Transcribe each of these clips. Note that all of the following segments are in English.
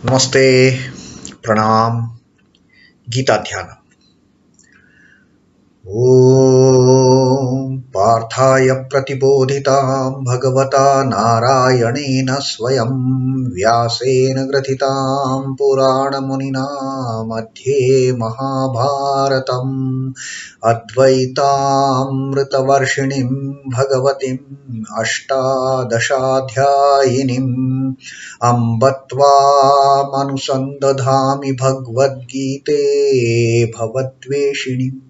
Namaste, Pranam, Gita Dhyana. Om Parthaya Pratibodhitam Bhagavata Narayanena Swayam Vyasena Grathitam Purana Munina Madhye Mahabharatam Advaitam Ritavarshinim Bhagavatim Ashtadashadhyayinim Ambatva Manusandadhami Bhagavad Gite Bhavatveshinim.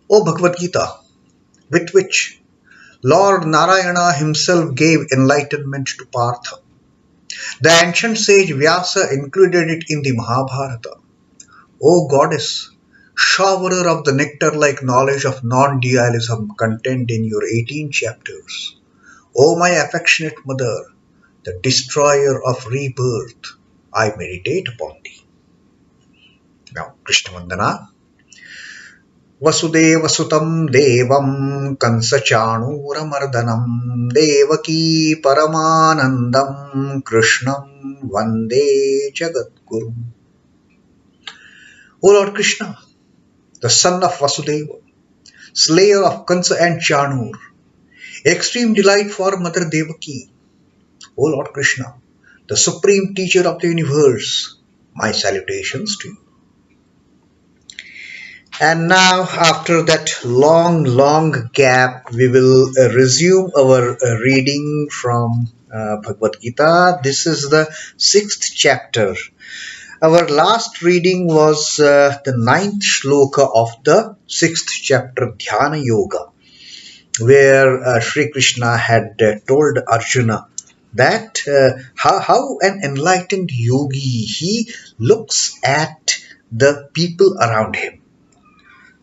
O Bhagavad Gita, with which Lord Narayana himself gave enlightenment to Partha. The ancient sage Vyasa included it in the Mahabharata. O Goddess, showerer of the nectar-like knowledge of non-dualism contained in your 18 chapters. O my affectionate mother, the destroyer of rebirth, I meditate upon thee. Now, Krishna Vandana. Vasudeva sutam devam kansachanura mardanam devaki paramanandam krishnam vande jagadgurum. O Lord Krishna, the son of Vasudeva, slayer of Kansa and Chanur, extreme delight for Mother Devaki. O Lord Krishna, the supreme teacher of the universe, my salutations to you. And now, after that long gap, we will resume our reading from Bhagavad Gita. This is the 6th chapter. Our last reading was the 9th shloka of the 6th chapter, Dhyana Yoga, where Sri Krishna had told Arjuna that how an enlightened yogi, he looks at the people around him.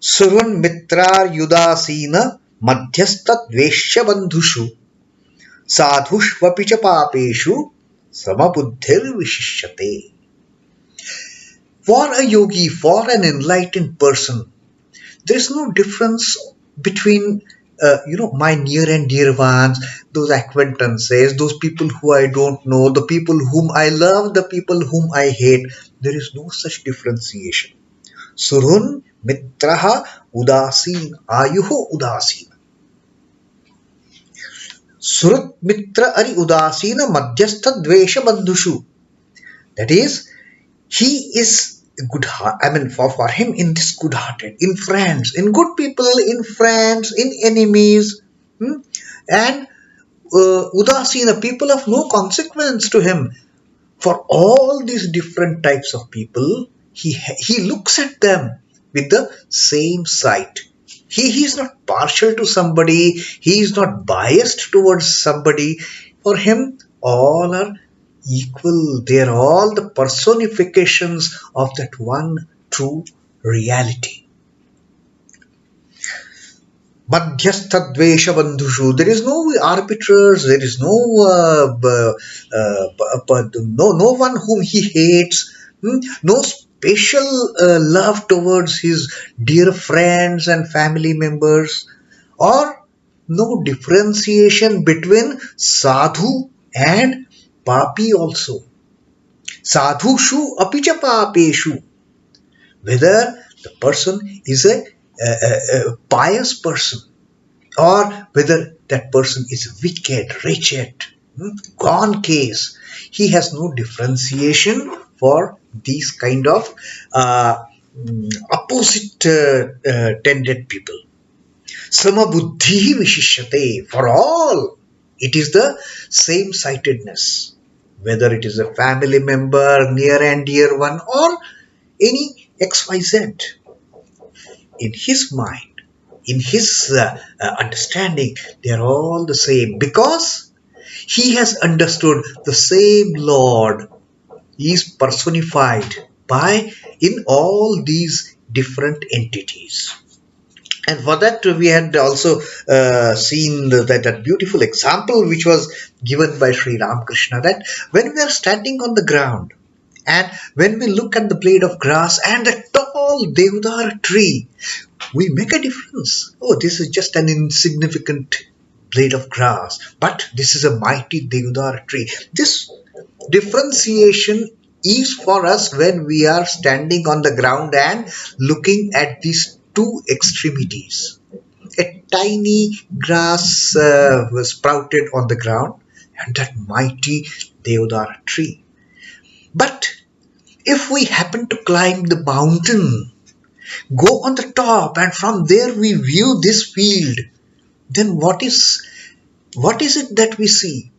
Surun mitrar yudasina madhyastha dveshya bandhushu sadhushvapicha papeshu samabuddhir vishishyate. For a yogi, for an enlightened person, there is no difference between my near and dear ones, those acquaintances, those people who I don't know, the people whom I love, the people whom I hate. There is no such differentiation. Surun mitraha udasin ayuho udasin. Surat mitra ari udasina madhyastha dvesha bandhushu. That is, he is good heart. I mean, for him, in this good hearted, in friends, in good people, in friends, in enemies, and udasina, people of no consequence to him. For all these different types of people, he looks at them with the same sight. He is not partial to somebody. He is not biased towards somebody. For him, all are equal. They are all the personifications of that one true reality. Madhyastha dvesha bandhushu. There is no arbiters. There is no one whom he hates. No special love towards his dear friends and family members, or no differentiation between sadhu and papi also. Sadhushu apicha papeshu. Whether the person is a pious person, or whether that person is wicked, wretched, gone case. He has no differentiation for these kind of opposite tended people. Samabuddhi vishishyate. For all, it is the same sightedness. Whether it is a family member, near and dear one, or any XYZ. In his mind, in his understanding, they are all the same, because he has understood the same Lord is personified in all these different entities. And for that, we had also seen that beautiful example which was given by Sri Ramakrishna, that when we are standing on the ground and when we look at the blade of grass and the tall deodar tree, we make a difference. Oh, this is just an insignificant blade of grass, but this is a mighty Deodara tree. This differentiation is for us when we are standing on the ground and looking at these two extremities. A tiny grass was sprouted on the ground and that mighty Deodara tree. But if we happen to climb the mountain, go on the top, and from there we view this field, then what is it that we see?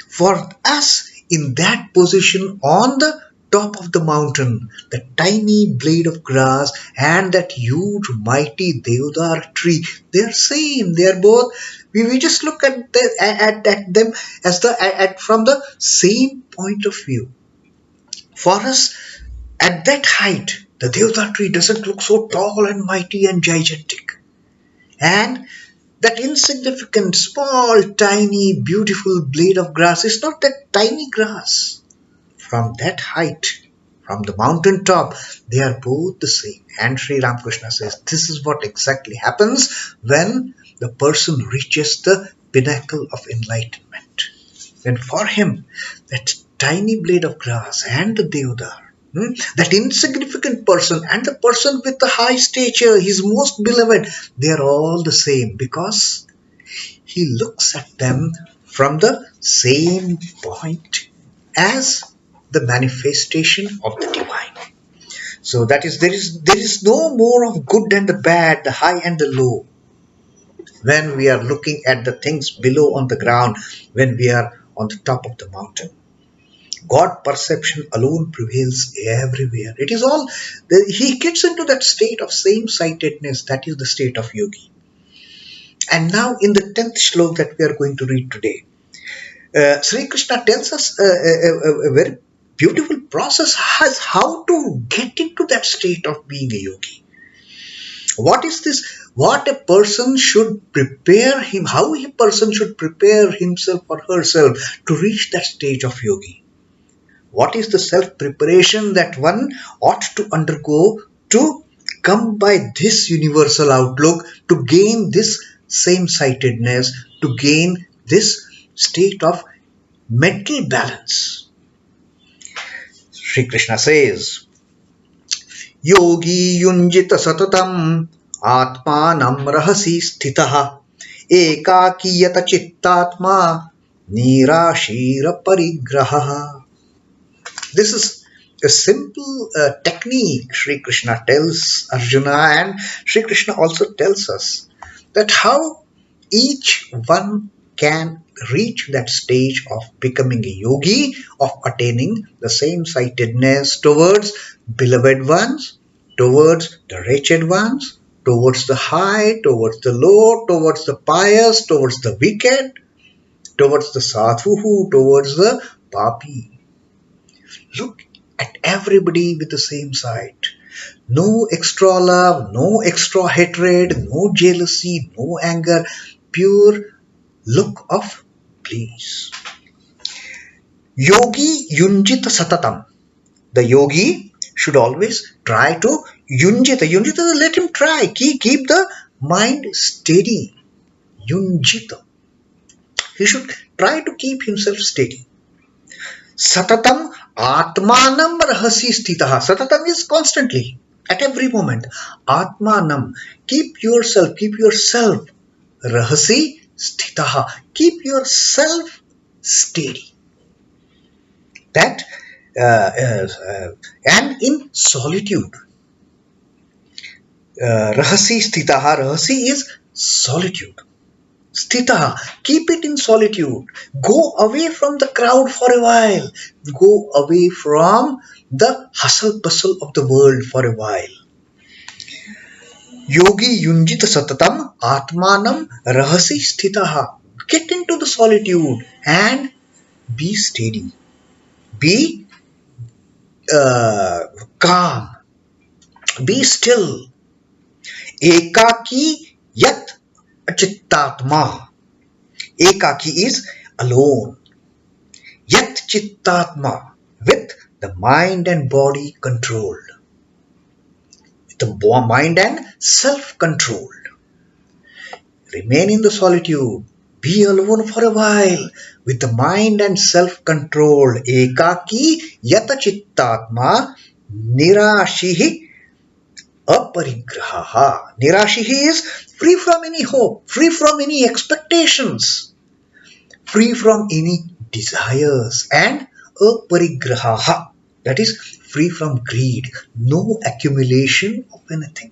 For us, in that position on the top of the mountain, the tiny blade of grass and that huge mighty Deodar tree, they are same. They are both. We just look at them as from the same point of view. For us, at that height, the Deodar tree doesn't look so tall and mighty and gigantic. And that insignificant, small, tiny, beautiful blade of grass is not that tiny grass. From that height, from the mountain top, they are both the same. And Sri Ramakrishna says this is what exactly happens when the person reaches the pinnacle of enlightenment. Then for him, that tiny blade of grass and the Deodar, that insignificant person and the person with the high stature, his most beloved, they are all the same because he looks at them from the same point as the manifestation of the divine. So that is, there is no more of good and the bad, the high and the low. When we are looking at the things below on the ground, when we are on the top of the mountain, God perception alone prevails everywhere. It is all, he gets into that state of same-sightedness. That is the state of yogi. And now in the 10th shloka that we are going to read today, Sri Krishna tells us a very beautiful process as how to get into that state of being a yogi. What is this? What a person should prepare him, how a person should prepare himself or herself to reach that stage of yogi. What is the self-preparation that one ought to undergo to come by this universal outlook, to gain this same-sightedness, to gain this state of mental balance? Sri Krishna says, Yogi yuñjīta satatam ātmānaṁ rahasi sthitaḥ ekākī yata-chittātmā nirāśhīr aparigrahaḥ. This is a simple technique Sri Krishna tells Arjuna, and Sri Krishna also tells us that how each one can reach that stage of becoming a yogi, of attaining the same-sightedness towards beloved ones, towards the wretched ones, towards the high, towards the low, towards the pious, towards the wicked, towards the sadhu, towards the papi. Look at everybody with the same sight. No extra love, no extra hatred, no jealousy, no anger. Pure look of bliss. Yogi yuñjīta satatam. The yogi should always try to yuñjīta. Yuñjīta, let him try. Keep the mind steady. Yuñjīta. He should try to keep himself steady. Satatam ātmānaṁ rahasi sthitaḥ. Satatam is constantly, at every moment. ātmānaṁ. Keep yourself. Rahasi sthitaḥ. Keep yourself steady. That and in solitude. Rahasi sthitaḥ. Rahasi is solitude. Sthitaḥ, keep it in solitude. Go away from the crowd for a while. Go away from the hustle bustle of the world for a while. Yogi yuñjīta satatam ātmānaṁ rahasi sthitaḥ. Get into the solitude and be steady. Be calm. Be still. Ekākī yata-chittātmā. Ekākī is alone. Yata-chittātmā, with the mind and body controlled. The mind and self-controlled. Remain in the solitude. Be alone for a while with the mind and self-control. Ekākī yata-chittātmā nirāśhīr aparigrahaḥ. Nirāśhīr is free from any hope, free from any expectations, free from any desires, and aparigrahaḥ, that is free from greed, no accumulation of anything.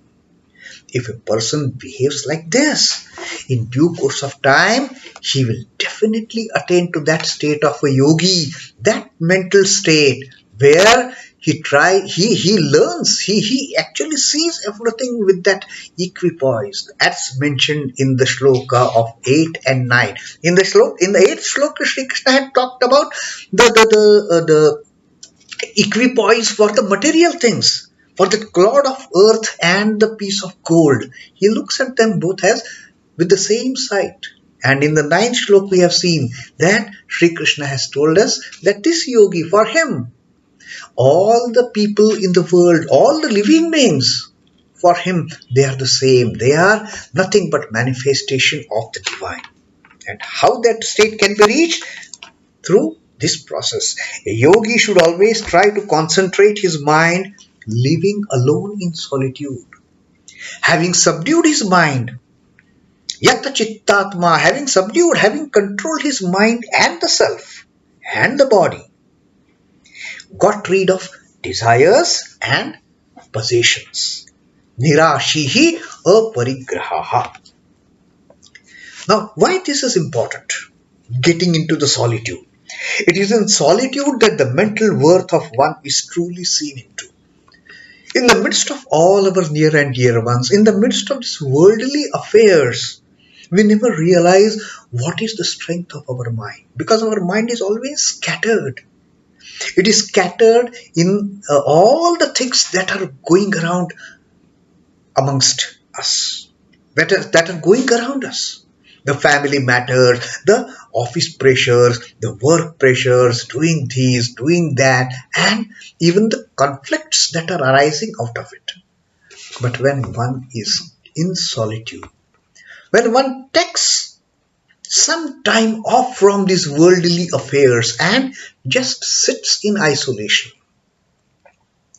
If a person behaves like this, in due course of time, he will definitely attain to that state of a yogi, that mental state where he learns, he actually sees everything with that equipoise, as mentioned in the Shloka of 8 and 9. In the 8th Shloka, Sri Krishna had talked about the equipoise for the material things, for the clod of earth and the piece of gold. He looks at them both as with the same sight. And in the 9th Shloka we have seen that Sri Krishna has told us that this yogi, for him, all the people in the world, all the living beings, for him, they are the same. They are nothing but manifestation of the divine. And how that state can be reached? Through this process. A yogi should always try to concentrate his mind living alone in solitude. Having subdued his mind, yata-chittātmā, having subdued, having controlled his mind and the self and the body, got rid of desires and possessions. nirāśhīr aparigrahaḥ. Now, why this is important? Getting into the solitude. It is in solitude that the mental worth of one is truly seen into. In the midst of all our near and dear ones, in the midst of these worldly affairs, we never realize what is the strength of our mind, because our mind is always scattered. It is scattered in all the things that are going around amongst us, that are going around us. The family matters, the office pressures, the work pressures, doing this, doing that, and even the conflicts that are arising out of it. But when one is in solitude, when one takes some time off from these worldly affairs and just sits in isolation,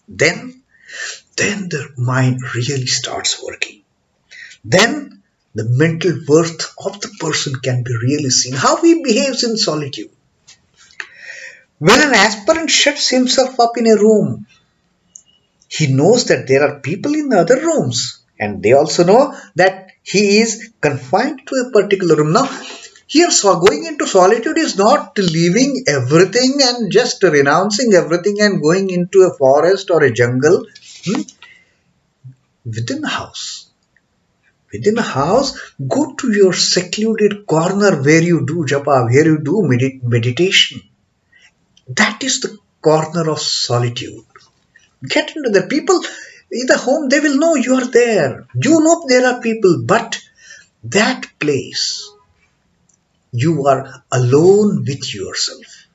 then the mind really starts working. Then the mental worth of the person can be really seen, how he behaves in solitude. When an aspirant shuts himself up in a room, he knows that there are people in the other rooms, and they also know that he is confined to a particular room. Now, here, so going into solitude is not leaving everything and just renouncing everything and going into a forest or a jungle. Within the house. Within a house, go to your secluded corner where you do japa, where you do meditation. That is the corner of solitude. Get into the people in the home, they will know you are there. You know there are people, but that place, you are alone with yourself.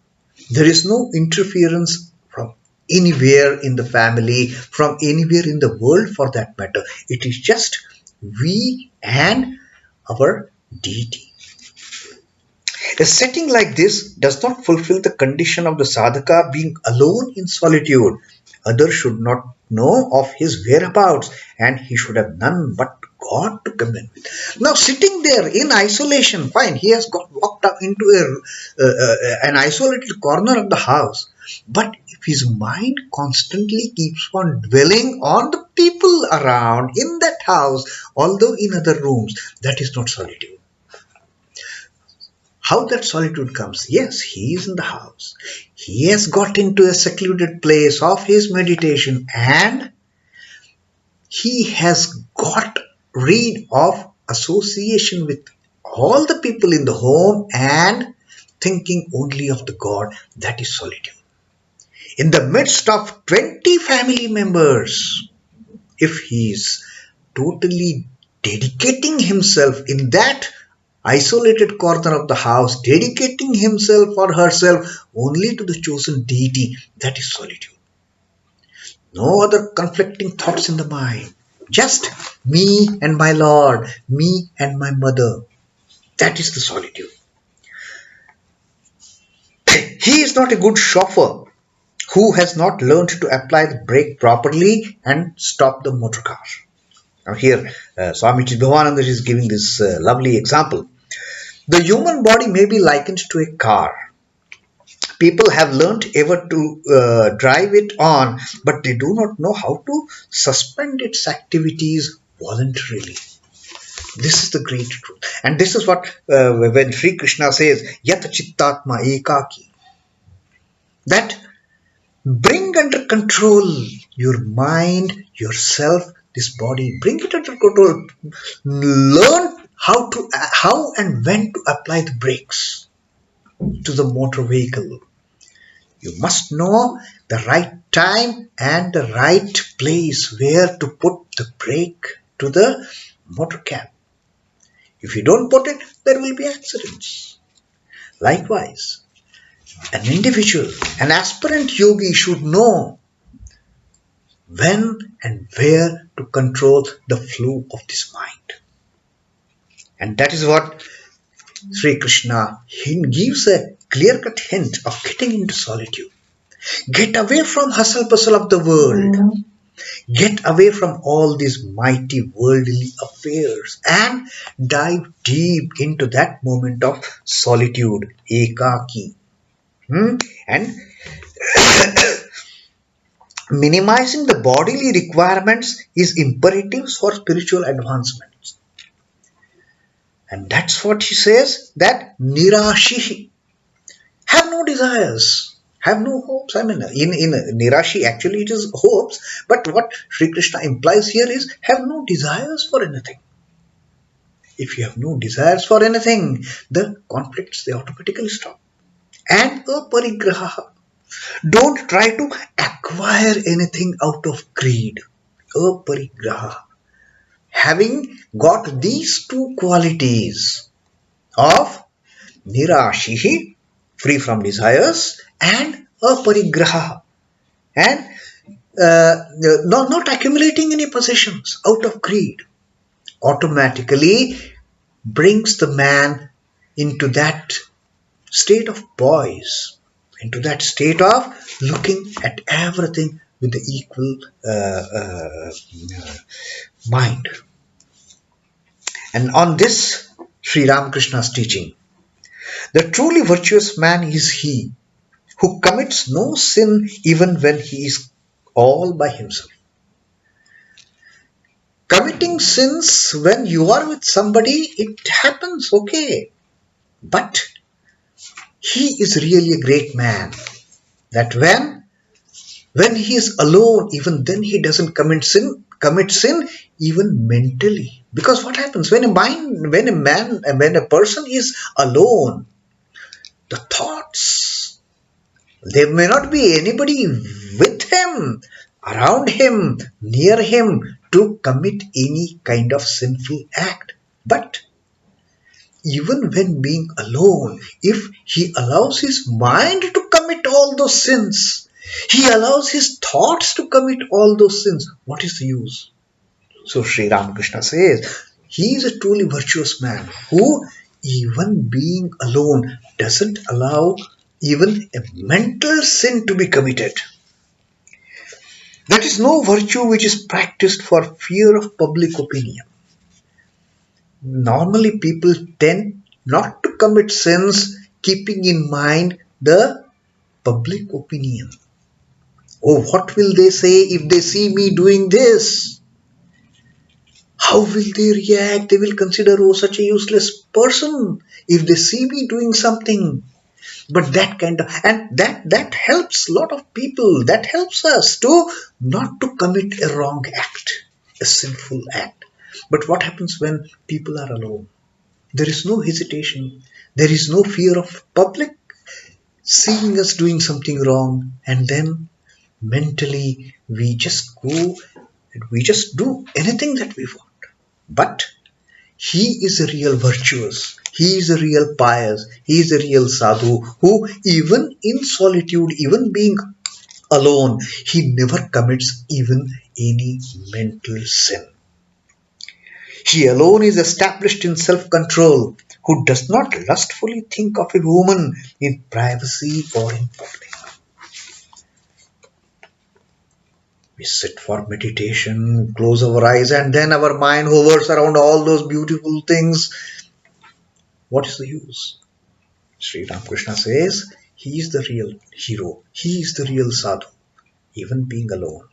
There is no interference from anywhere in the family, from anywhere in the world for that matter. It is just we and our deity. A setting like this does not fulfill the condition of the sadhaka being alone in solitude. Others should not know of his whereabouts, and he should have none but God to commune with. Now, sitting there in isolation, fine, he has walked up into an isolated corner of the house. But if his mind constantly keeps on dwelling on the people around in that house, although in other rooms, that is not solitude. How that solitude comes? Yes, he is in the house. He has got into a secluded place of his meditation, and he has got rid of association with all the people in the home and thinking only of the God. That is solitude. In the midst of 20 family members, if he is totally dedicating himself in that isolated corner of the house, dedicating himself or herself only to the chosen deity, that is solitude. No other conflicting thoughts in the mind. Just me and my Lord, me and my mother. That is the solitude. He is not a good chauffeur who has not learned to apply the brake properly and stop the motor car. Now here, Swami Chidbhavananda is giving this lovely example. The human body may be likened to a car. People have learnt ever to drive it on, but they do not know how to suspend its activities voluntarily. This is the great truth. And this is what when Sri Krishna says, yata-chittātmā, ekākī. That bring under control your mind, yourself, this body. Bring it under control. Learn how and when to apply the brakes to the motor vehicle. You must know the right time and the right place where to put the brake to the motor cab. If you don't put it, there will be accidents. Likewise, an individual, an aspirant yogi should know when and where to control the flow of this mind. And that is what Sri Krishna gives a clear-cut hint of getting into solitude. Get away from hustle-bustle of the world. Get away from all these mighty worldly affairs and dive deep into that moment of solitude, ekākī. And minimizing the bodily requirements is imperative for spiritual advancement. And that's what he says, that nirāśhīr. Have no desires, have no hopes. I mean, in nirāśhīr, actually it is hopes, but what Sri Krishna implies here is have no desires for anything. If you have no desires for anything, the conflicts, they automatically stop. And aparigrahaḥ. Don't try to acquire anything out of greed. Aparigrahaḥ. Having got these two qualities of nirāśhīr, free from desires, and aparigrahaḥ, and not accumulating any possessions out of greed, automatically brings the man into that state of poise, into that state of looking at everything with the equal mind. And on this, Sri Ramakrishna's teaching, the truly virtuous man is he who commits no sin even when he is all by himself. Committing sins when you are with somebody, it happens, okay. But he is really a great man. That when he is alone, even then he doesn't commit sin even mentally. Because what happens when a person is alone, the thoughts, there may not be anybody with him, around him, near him to commit any kind of sinful act. But even when being alone, if he allows his mind to commit all those sins, he allows his thoughts to commit all those sins, what is the use? So Sri Ramakrishna says, he is a truly virtuous man who, even being alone, doesn't allow even a mental sin to be committed. That is no virtue which is practiced for fear of public opinion. Normally people tend not to commit sins keeping in mind the public opinion. Oh, what will they say if they see me doing this? How will they react? They will consider, oh, such a useless person if they see me doing something. But that helps a lot of people. That helps us to not to commit a wrong act, a sinful act. But what happens when people are alone? There is no hesitation. There is no fear of public seeing us doing something wrong. And then mentally we just go and we just do anything that we want. But he is a real virtuous. He is a real pious. He is a real sadhu who even in solitude, even being alone, he never commits even any mental sin. He alone is established in self-control, who does not lustfully think of a woman in privacy or in public. We sit for meditation, close our eyes, and then our mind hovers around all those beautiful things. What is the use? Sri Ramakrishna says, he is the real hero. He is the real sadhu, even being alone.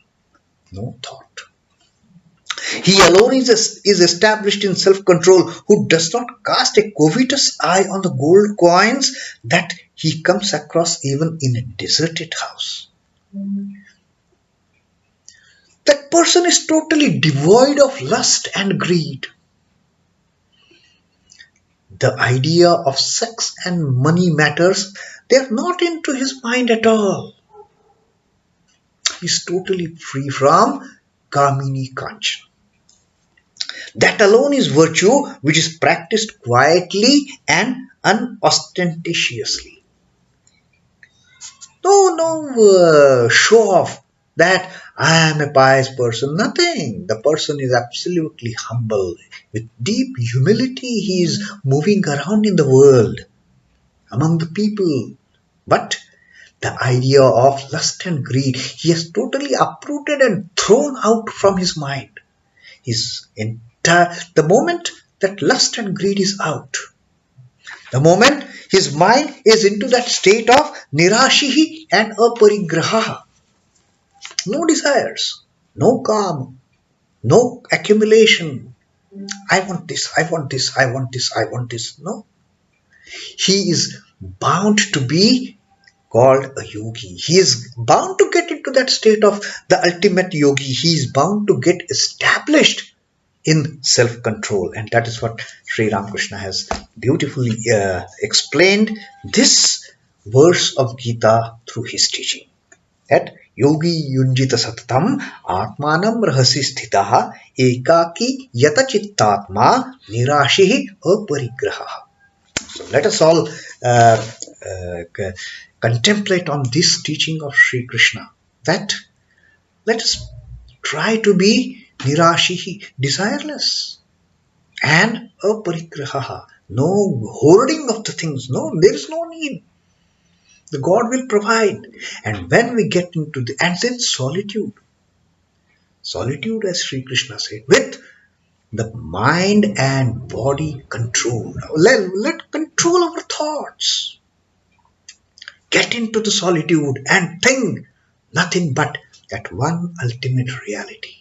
No thought. He alone is established in self-control, who does not cast a covetous eye on the gold coins that he comes across even in a deserted house. That person is totally devoid of lust and greed. The idea of sex and money matters, they are not into his mind at all. He is totally free from kamini kanchan. That alone is virtue, which is practiced quietly and unostentatiously. No show off that I am a pious person. Nothing. The person is absolutely humble. With deep humility, he is moving around in the world, among the people. But the idea of lust and greed, he has totally uprooted and thrown out from his mind. The moment that lust and greed is out, the moment his mind is into that state of nirāśhīr and aparigrahaḥ, no desires, no calm, no accumulation. I want this, I want this, I want this, I want this. No. He is bound to be called a yogi. He is bound to get into that state of the ultimate yogi. He is bound to get established in self-control, and that is what Sri Ramakrishna has beautifully explained this verse of Gita through his teaching. That yogi yuñjīta satatam ātmānaṁ rahasi sthitaḥ ekākī yata-chittātmā nirāśhīr aparigrahaḥ. So let us all contemplate on this teaching of Sri Krishna, that let us try to be nirāśhīr, desireless, and aparigrahaḥ, no hoarding of the things. No, there is no need. The God will provide. And when we get into and then solitude, as Sri Krishna said, with the mind and body control. Let control our thoughts. Get into the solitude and think nothing but that one ultimate reality.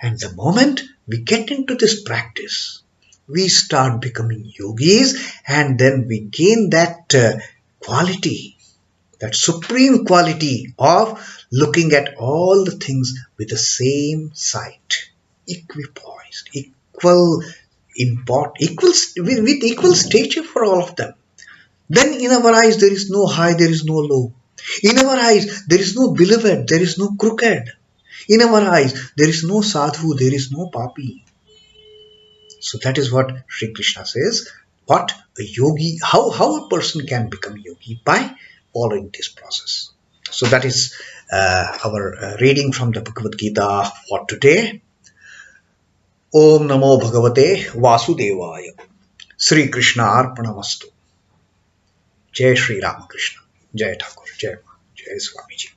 And the moment we get into this practice, we start becoming yogis, and then we gain that quality, that supreme quality of looking at all the things with the same sight, equipoised, with equal stature for all of them. Then in our eyes there is no high, there is no low. In our eyes there is no beloved, there is no crooked. In our eyes there is no sadhu, there is no papi. So that is what Sri Krishna says. But a yogi, how a person can become yogi? By following this process. So that is our reading from the Bhagavad Gita for today. Om Namo Bhagavate Vasudevaya. Sri Krishna Arpanamastu. Jai Sri Ramakrishna. Jai Thakur. Jai Ma. Jai Swami Ji.